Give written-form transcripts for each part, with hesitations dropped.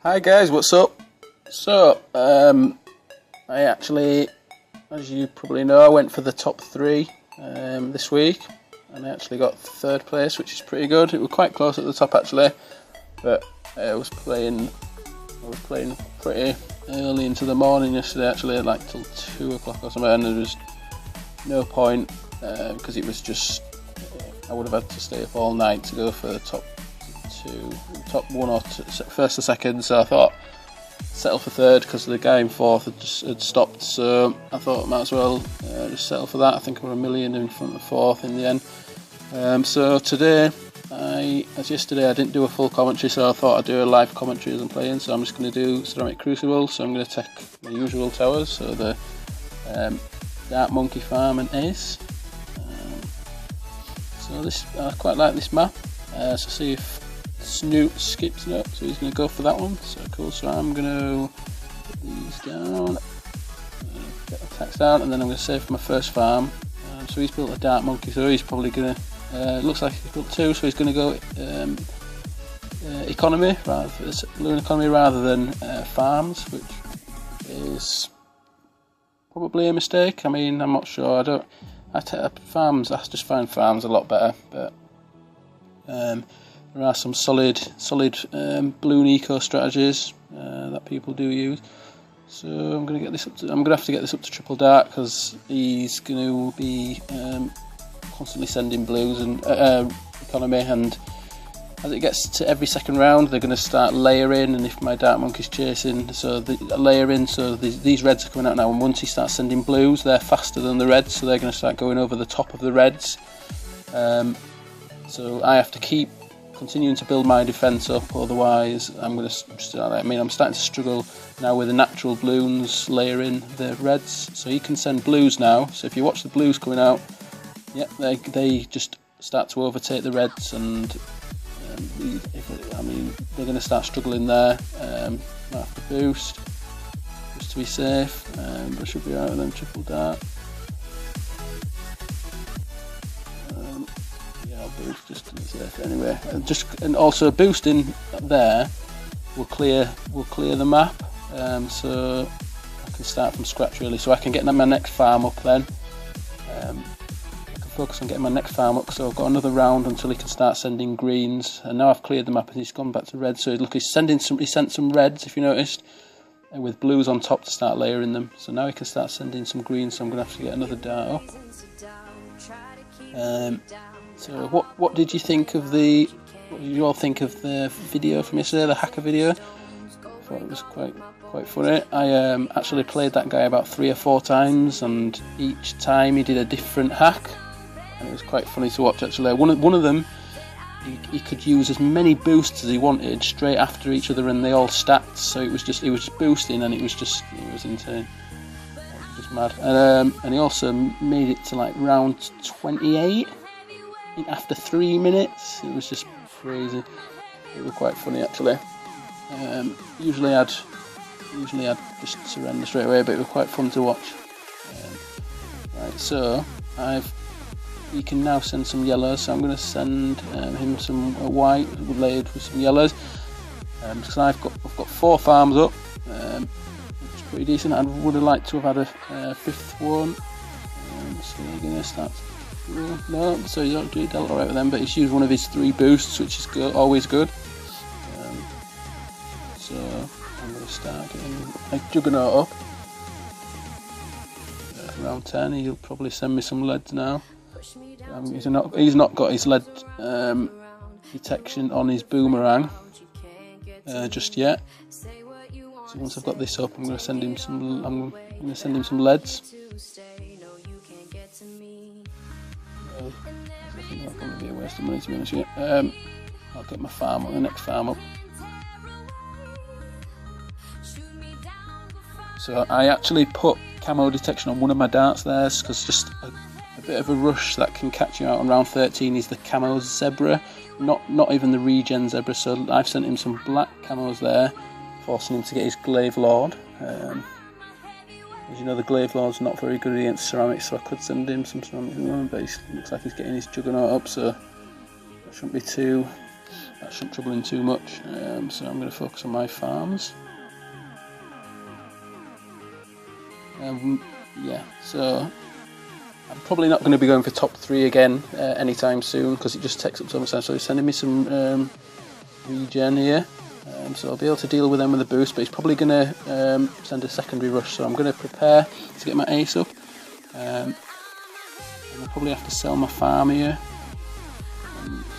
Hi guys, what's up? So, I actually, as you probably know, I went for the top 3 this week, and I actually got 3rd place, which is pretty good. It was quite close at the top actually, but I was playing pretty early into the morning yesterday, actually, like till 2 o'clock or something, and there was no point because it was just I would have had to stay up all night to go for the top 1 or 2, first or second. So I thought settle for 3rd because the guy in 4th had stopped. So I thought might as well just settle for that. I think I was a million in front of 4th in the end. So today, as yesterday, I didn't do a full commentary, so I thought I'd do a live commentary as I'm playing. So I'm just going to do ceramic Crucible. So I'm going to take the usual towers. So the Dark Monkey Farm and Ace. So this I quite like this map. So see if Snoot skips it up, so he's going to go for that one. So cool. So I'm going to put these down, get attacks down, and then I'm going to save for my first farm. So he's built a Dark Monkey, so he's probably going to. Looks like he's built 2, so he's going to go economy balloon economy rather than farms, which is probably a mistake. I mean, I'm not sure. Farms. I just find farms a lot better, but. There are some solid balloon eco strategies that people do use. So I'm going to get this up to. I'm going to have to get this up to triple dark because he's going to be constantly sending blues and economy. And as it gets to every second round, they're going to start layering. And if my Dark Monkey's chasing, so the layering. So these reds are coming out now. And once he starts sending blues, they're faster than the reds, so they're going to start going over the top of the reds. So I have to keep continuing to build my defence up, otherwise I'm going to start. I mean, I'm starting to struggle now with the natural Bloons layering the reds. So he can send blues now. So if you watch the blues coming out, yeah, they just start to overtake the reds, and I mean they're going to start struggling there. Might have to boost just to be safe, but I should be out of them triple dart. Boost just to be safe anyway, and also boosting there will clear the map, so I can start from scratch really. So I can get my next farm up then. I can focus on getting my next farm up, so I've got another round until he can start sending greens. And now I've cleared the map and he's gone back to red. So look, he sent some reds, if you noticed, and with blues on top to start layering them. So now he can start sending some greens. So I'm going to have to get another dart up. So what did you think of the? What did you all think of the video from yesterday, the hacker video? I thought it was quite funny. I actually played that guy about 3 or 4 times, and each time he did a different hack, and it was quite funny to watch actually. One of them, he could use as many boosts as he wanted straight after each other, and they all stacked. So it was just boosting, and it was insane. It was just mad. And he also made it to like round 28. After 3 minutes, it was just crazy. It was quite funny actually. Usually I'd just surrender straight away, but it was quite fun to watch. Right, so he can now send some yellows. So I'm going to send him some white layered with some yellows. Because I've got 4 farms up, which is pretty decent. I would have liked to have had a 5th one. So we're going to start. No, so you don't do it alright with them, but he's used one of his 3 boosts, which is always good. So I'm going to start getting my Juggernaut up. Round 10, he'll probably send me some leads now. He's not got his lead detection on his boomerang just yet. So once I've got this up, I'm going to send him some leads. I think that's going to be a waste of money, to be honest with you. I'll get the next farm up. So I actually put camo detection on one of my darts there, because just a bit of a rush that can catch you out on round 13 is the camo zebra, not even the regen zebra. So I've sent him some black camos there, forcing him to get his glaive lord. As you know, the glaive lord's not very good against ceramics, so I could send him some ceramics, but it looks like he's getting his Juggernaut up, so that shouldn't be too that shouldn't trouble him too much. So I'm going to focus on my farms. Yeah, so I'm probably not going to be going for top 3 again anytime soon, because it just takes up so much time. So he's sending me some regen here, so I'll be able to deal with them with a boost, but he's probably going to send a secondary rush, so I'm going to prepare to get my ace up. And I'll probably have to sell my farm here.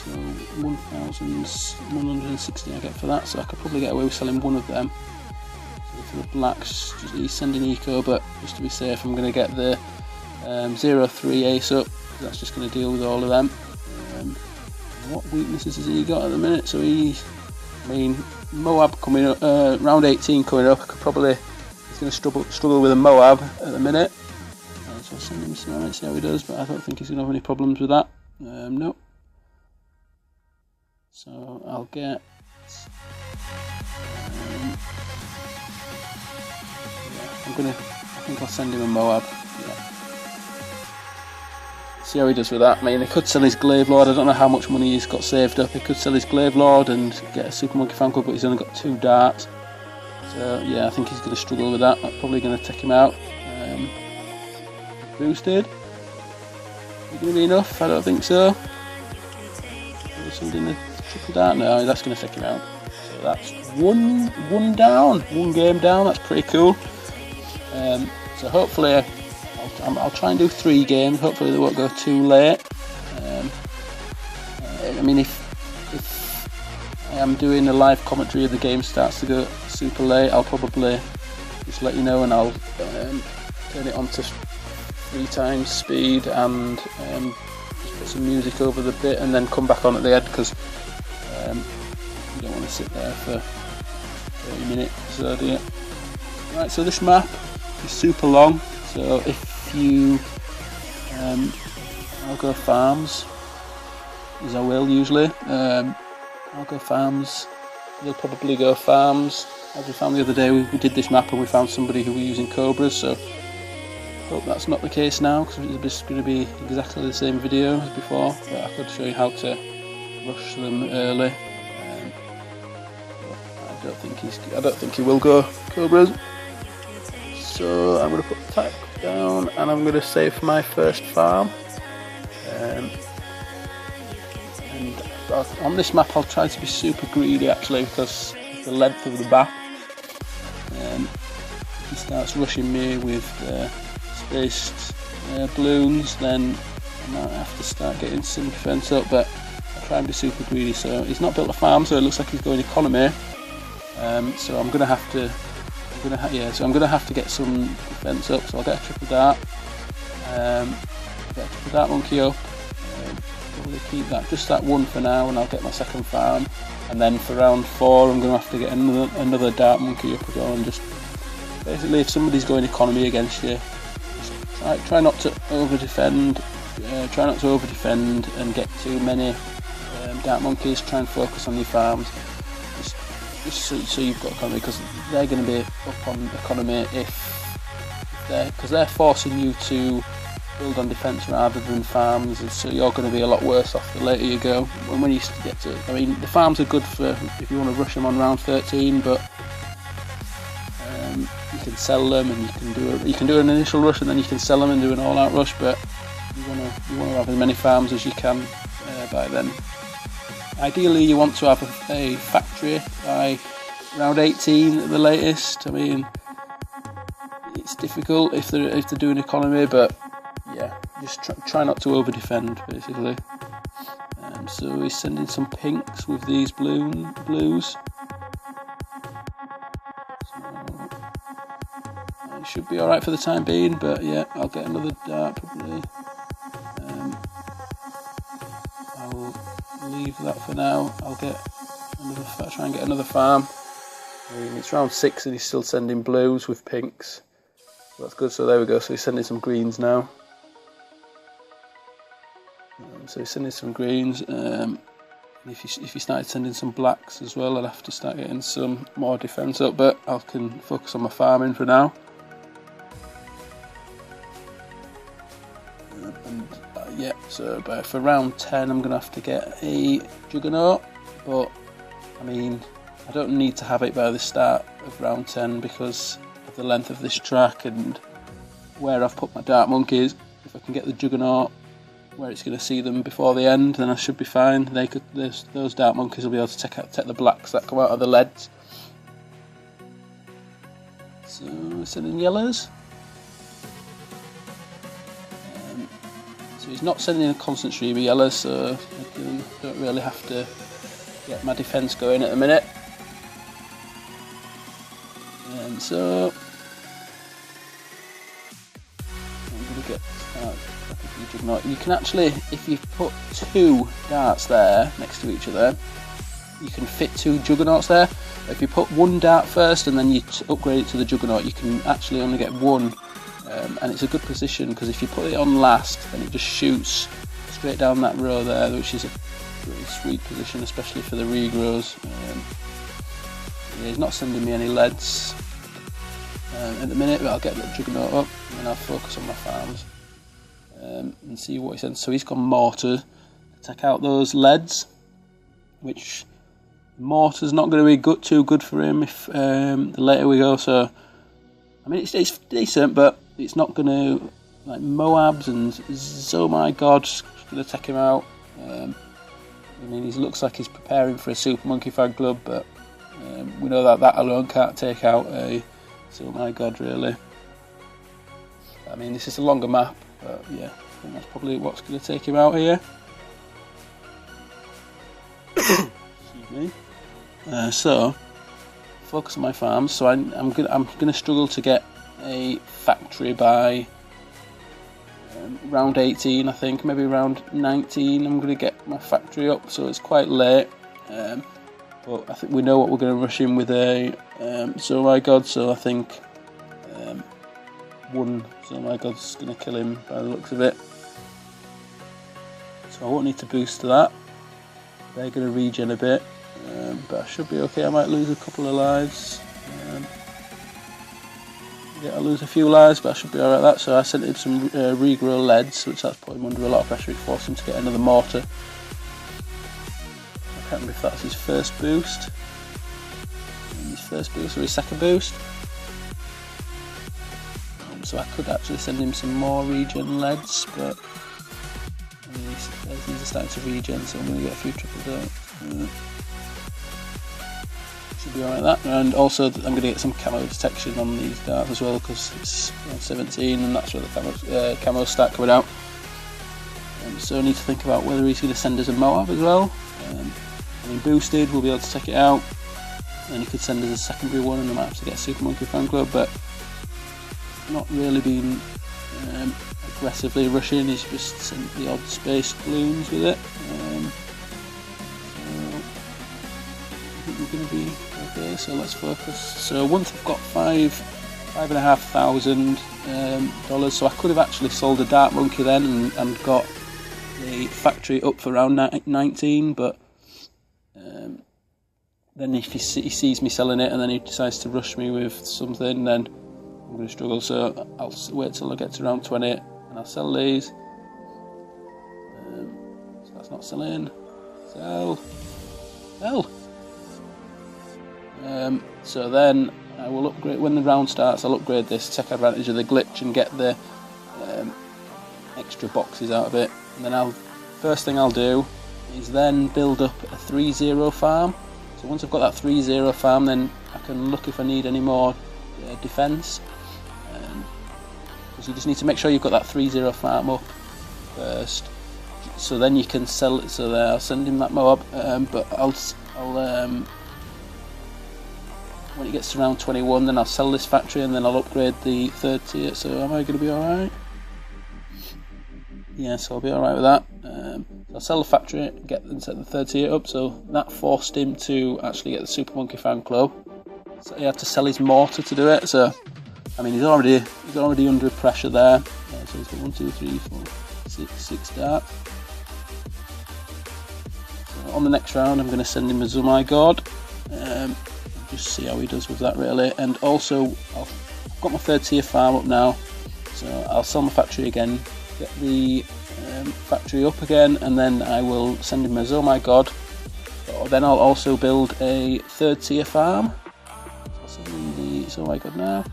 So 1,160 I get for that, so I could probably get away with selling one of them. So for the blacks, he's sending eco, but just to be safe, I'm going to get the 0-3 ace up. That's just going to deal with all of them. What weaknesses has he got at the minute? So I mean, Moab coming up, round 18 coming up. He's going to struggle with a Moab at the minute. So I'll send him some and see how he does, but I don't think he's going to have any problems with that. No. So I'll get. Yeah, I think I'll send him a Moab. Yeah. See how he does with that. I mean, he could sell his Glaive Lord. I don't know how much money he's got saved up. He could sell his Glaive Lord and get a Super Monkey Fan Club, but he's only got 2 darts. So yeah, I think he's going to struggle with that. That's probably going to take him out. Boosted. Is it going to be enough? I don't think so. Something to triple dart? No, that's going to take him out. So that's one down, 1 game down. That's pretty cool. So hopefully I'll try and do 3 games. Hopefully they won't go too late. I mean, if I am doing a live commentary and the game starts to go super late, I'll probably just let you know, and I'll turn it on to 3 times speed and just put some music over the bit, and then come back on at the end, because you don't want to sit there for 30 minutes. So do you? Right, so this map is super long. So if you, I'll go farms, as I will usually. I'll go farms. You'll probably go farms. As we found the other day, we did this map and we found somebody who were using Cobras. So hope that's not the case now, because it's going to be exactly the same video as before. But I could show you how to rush them early. I don't think he will go Cobras. So I'm going to put attack down, and I'm going to save my first farm. And on this map I'll try to be super greedy actually, because of the length of the map. If he starts rushing me with spaced Bloons, then I might have to start getting some defence up, but I'll try and be super greedy. So he's not built a farm, so it looks like he's going economy. So I'm going to have to get some defence up, so I'll get a triple dart. Get a triple dart monkey up. Probably keep just that one for now, and I'll get my second farm. And then for round 4, I'm going to have to get another dart monkey up again. And just basically, if somebody's going economy against you, just try not to over defend. Try not to over defend and get too many dart monkeys. Try and focus on your farms. Just so you've got economy, because they're going to be up on economy because they're forcing you to build on defence rather than farms, and so you're going to be a lot worse off the later you go. When you get to, I mean, the farms are good for if you want to rush them on round 13, but you can sell them, and you can do an initial rush, and then you can sell them and do an all-out rush. But you want to have as many farms as you can by then. Ideally, you want to have a factory by round 18 at the latest. I mean, it's difficult if they're doing economy, but yeah, just try not to over defend basically. So he's sending some pinks with these blues. So it should be all right for the time being, but yeah, I'll get another dart probably. I'll leave that for now. I'll get try and get another farm. I mean, it's round 6 and he's still sending blues with pinks. So that's good. So there we go. So he's sending some greens now. So he's sending some greens. If he started sending some blacks as well, I'll have to start getting some more defence up. But I can focus on my farming for now. Yeah, so for round 10 I'm going to have to get a Juggernaut, but I mean, I don't need to have it by the start of round 10 because of the length of this track and where I've put my Dark Monkeys. If I can get the Juggernaut where it's going to see them before the end, then I should be fine. Those Dark Monkeys will be able to take the blacks that come out of the leads. So we're sending yellows. So he's not sending a constant stream of yellows, so I don't really have to get my defence going at the minute. And so I'm going to get Juggernaut. You can actually, if you put 2 darts there next to each other, you can fit 2 Juggernauts there. If you put 1 dart first and then you upgrade it to the Juggernaut, you can actually only get 1, and it's a good position because if you put it on last, then it just shoots straight down that row there, which is a really sweet position, especially for the regrows. Yeah, he's not sending me any leads at the minute, but I'll get the Juggernaut up and then I'll focus on my farms and see what he sends. So he's gone Mortar to take out those leads, which Mortar's not going to be too good for him if the later we go. So I mean, it's decent, but it's not going to, like Moabs and Oh My God's going to take him out. I mean, he looks like he's preparing for a Super Monkey Fan Club, but we know that alone can't take out a Oh My God, really. I mean, this is a longer map, but yeah, I think that's probably what's going to take him out here. Excuse me. So focus on my farms. So I'm gonna struggle to get a factory by round 18, I think, maybe round 19. I'm gonna get my factory up, so it's quite late. But I think we know what we're gonna rush in with a Oh My God. So I think one Oh My God's gonna kill him by the looks of it. So I won't need to boost to that. They're gonna regen a bit. But I should be okay. I might lose a couple of lives. Yeah, I'll lose a few lives, but I should be alright with that. So I sent him some regrow leads, which that's put him under a lot of pressure. It forced him to get another mortar. I can't remember if that's his first boost. His first boost or his second boost. So I could actually send him some more regen leads, but these are starting to regen, so I'm going to get a few triple darts. Should be alright with that, and also I'm going to get some camo detection on these darts as well because it's around 17 and that's where the camo start coming out. So I need to think about whether he's going to send us a Moab as well. I mean, boosted, we'll be able to take it out, and he could send us a secondary one and I might have to get a Super Monkey Fan Club, but not really been aggressively rushing. He's just sent the odd space Bloons with it. I think we're going to be okay, so let's focus. So once I've got $5,500, so I could have actually sold a Dark Monkey then and got the factory up for around 19, but then if he sees me selling it and then he decides to rush me with something, then I'm going to struggle. So I'll wait till I get to round 20 and I'll sell these. So that's not selling. Sell. So then I will upgrade, when the round starts, I'll upgrade this, take advantage of the glitch and get the extra boxes out of it. And then first thing I'll do is then build up a 3-0 farm. So once I've got that 3-0 farm, then I can look if I need any more defence. Because you just need to make sure you've got that 3-0 farm up first. So then you can sell it. So there, I'll send him that Moab, but I'll when it gets to round 21, then I'll sell this factory and then I'll upgrade the 3rd tier. So am I going to be alright? Yes, I'll be alright with that. I'll sell the factory and set the 3rd tier up. So that forced him to actually get the Super Monkey Fan Club. So he had to sell his mortar to do it. So I mean, he's already under pressure there. So he's got 1, 2, 3, 4, 6 darts. So on the next round, I'm going to send him a Oh My God. Just see how he does with that, really. And also, I've got my 3rd tier farm up now, so I'll sell my factory again, get the factory up again, and then I will send him a Oh My God. But then I'll also build a 3rd tier farm. So oh my god, now.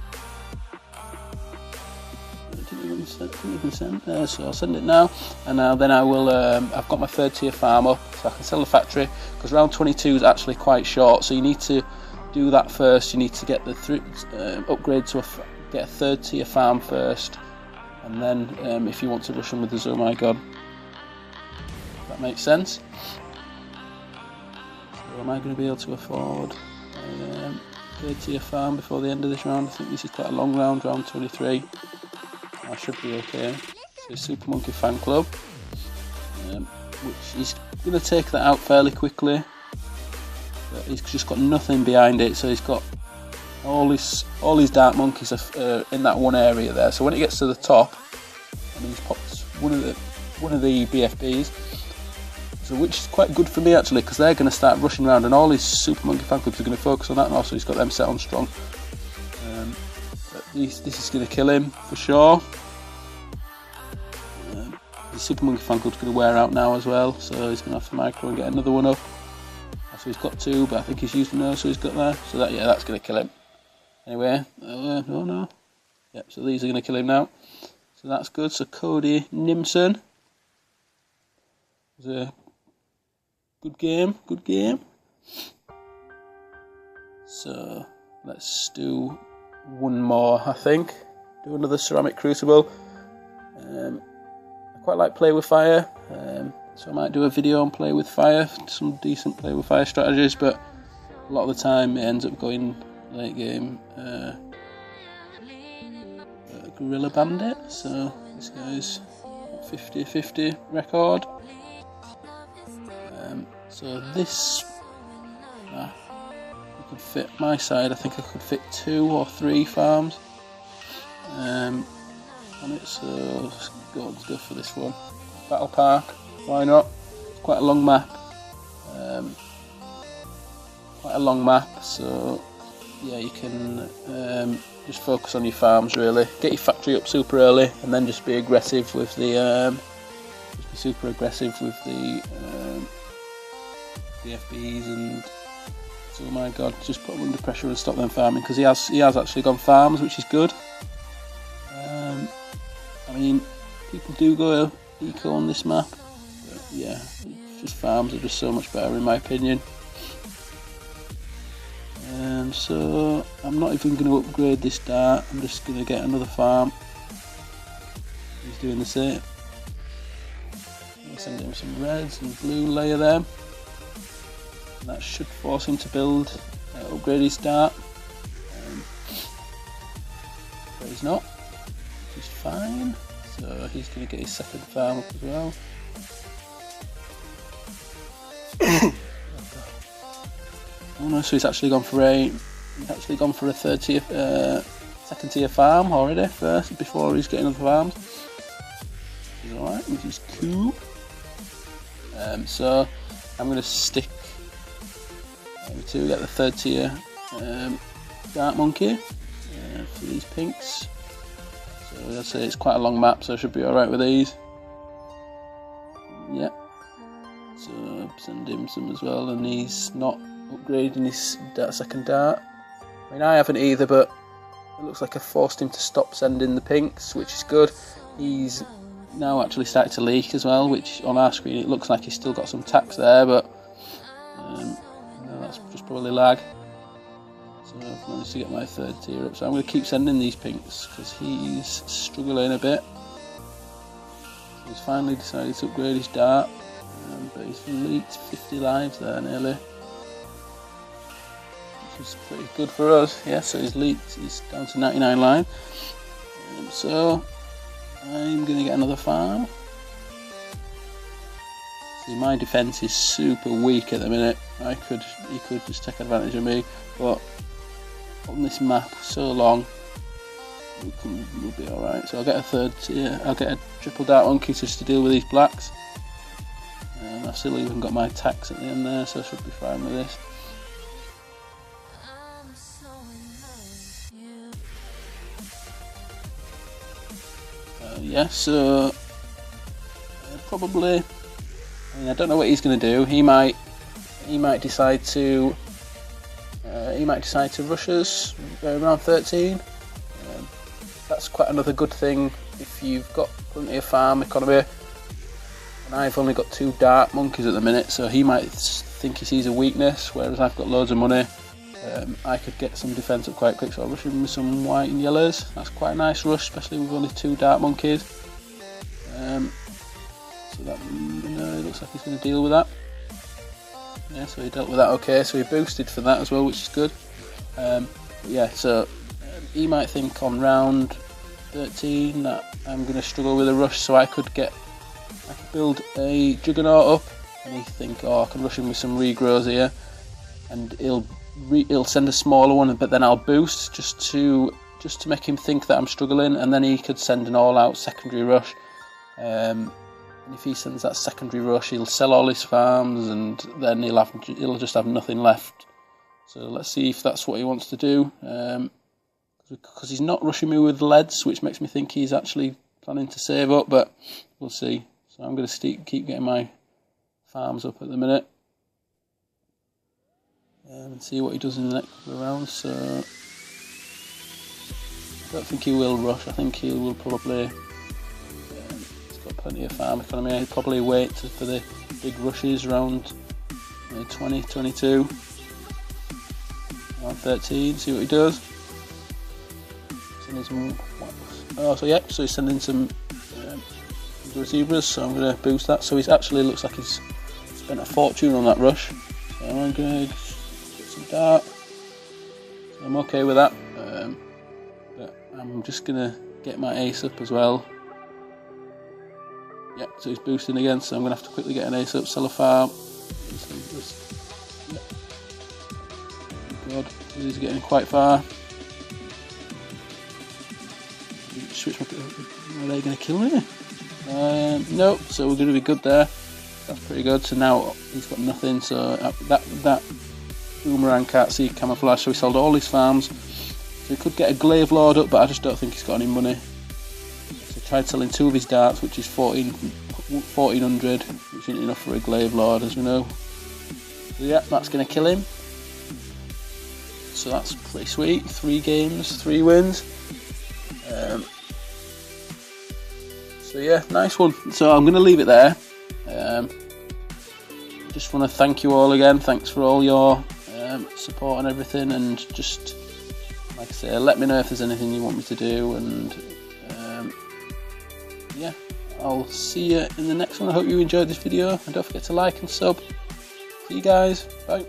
Didn't even send, so I'll send it now, and then I will. I've got my 3rd tier farm up, so I can sell the factory, because round 22 is actually quite short. So you need to do that first. You need to get the upgrade to get a 3rd tier farm first, and then if you want to rush on with the oh my god, that makes sense. So am I going to be able to afford a 3rd tier farm before the end of this round? I think this is quite a long round, round 23. I should be okay. So Super Monkey Fan Club, which he's going to take that out fairly quickly. But he's just got nothing behind it, so he's got all his dark monkeys are in that one area there. So when it gets to the top, and he's popped one of the BFBs, so which is quite good for me actually, because they're going to start rushing around, and all his Super Monkey Fan Clubs are going to focus on that, and also he's got them set on strong. This is going to kill him for sure. The Super Monkey Fan Club's going to wear out now as well, so he's going to have to micro and get another one up. So he's got 2, but I think he's used no, so he's got that. So that's going to kill him. Anyway, oh no. Yep, so these are going to kill him now. So that's good. So Cody Nimson. It was a good game, good game. So let's do one more, I think. Do another ceramic crucible. I quite like play with fire, so I might do a video on play with fire, some decent play with fire strategies, but a lot of the time it ends up going late game Gorilla Bandit. So this guy's 50-50 record. So this you could fit my side. I think I could fit 2 or 3 farms on it, so let's go for this one. Battle Park, why not? It's quite a long map. So yeah, you can just focus on your farms really. Get your factory up super early, and then just be aggressive with the FBs, and so, oh my god, just put them under pressure and stop them farming, because he has actually gone farms, which is good. I mean, people do go eco on this map, but yeah, just farms are just so much better in my opinion. So I'm not even going to upgrade this dart, I'm just going to get another farm. He's doing the same. I'll send him some reds and blue, layer them. And that should force him to build, upgrade his dart. But he's not, which is fine. So he's going to get his 2nd farm up as well. Oh no, so he's actually gone for a 3rd tier, 2nd tier farm already first, before he's getting other farms. He's alright, which is cool. So I'm going to stick to get the 3rd tier Dark Monkey for these pinks. So I'd say it's quite a long map, so I should be alright with these. Yep. So send him some as well, and he's not upgrading his 2nd dart. I mean, I haven't either, but it looks like I forced him to stop sending the pinks, which is good. He's now actually started to leak as well, which on our screen it looks like he's still got some tax there, but no, that's just probably lag. So I've managed to get my 3rd tier up, so I'm going to keep sending these pinks because he's struggling a bit. So he's finally decided to upgrade his dart, but he's leaked 50 lives there nearly, which is pretty good for us. Yeah, so he's leaked, he's down to 99 lives. So I'm going to get another farm. See, my defence is super weak at the minute. He could just take advantage of me, but on this map so long, we'll be alright. So I'll get a 3rd tier, I'll get a triple Dark Monkey just to deal with these blacks. And I've still even got my tax at the end there, so I should be fine with this. Yeah, so probably, I mean, I don't know what he's going to do. He might he might decide to rush us around 13. That's quite another good thing if you've got plenty of farm economy. And I've only got 2 dark monkeys at the minute, so he might think he sees a weakness, whereas I've got loads of money. I could get some defence up quite quick, so I'll rush him with some white and yellows. That's quite a nice rush, especially with only 2 dark monkeys. So that it looks like he's going to deal with that. Yeah, so he dealt with that okay, so he boosted for that as well, which is good. Yeah, so he might think on round 13 that I'm going to struggle with a rush, so I could build a Juggernaut up, and he think, oh, I can rush him with some regrows here, and he'll send a smaller one, but then I'll boost just to make him think that I'm struggling, and then he could send an all-out secondary rush. And if he sends that secondary rush, he'll sell all his farms, and then he'll just have nothing left. So let's see if that's what he wants to do. Because he's not rushing me with leads, which makes me think he's actually planning to save up, but we'll see. So I'm going to keep getting my farms up at the minute. And see what he does in the next couple of rounds. So I don't think he will rush. I think he will probably. He's got plenty of farm economy. He'll probably wait for the big rushes around 20, 22, around 13. See what he does. So he's sending some zebras. So I'm going to boost that. So he's actually looks like he's spent a fortune on that rush. So I'm going to dark. So I'm okay with that, but I'm just gonna get my ace up as well. Yeah, so he's boosting again, so I'm gonna have to quickly get an ace up, sell a farm. God, he's getting quite far. Switch are they gonna kill me? No, so we're gonna be good there. That's pretty good. So now he's got nothing, so that Boomerang can't see camouflage, so he sold all his farms. So he could get a Glaive Lord up, but I just don't think he's got any money. So he tried selling 2 of his darts, which is 1400, which isn't enough for a Glaive Lord, as we know. So yeah, that's going to kill him. So that's pretty sweet. 3 games, 3 wins. So yeah, nice one. So I'm going to leave it there. Just want to thank you all again. Thanks for all your support and everything, and just like I say, let me know if there's anything you want me to do, and yeah, I'll see you in the next one. I hope you enjoyed this video, and don't forget to like and sub. See you guys, bye.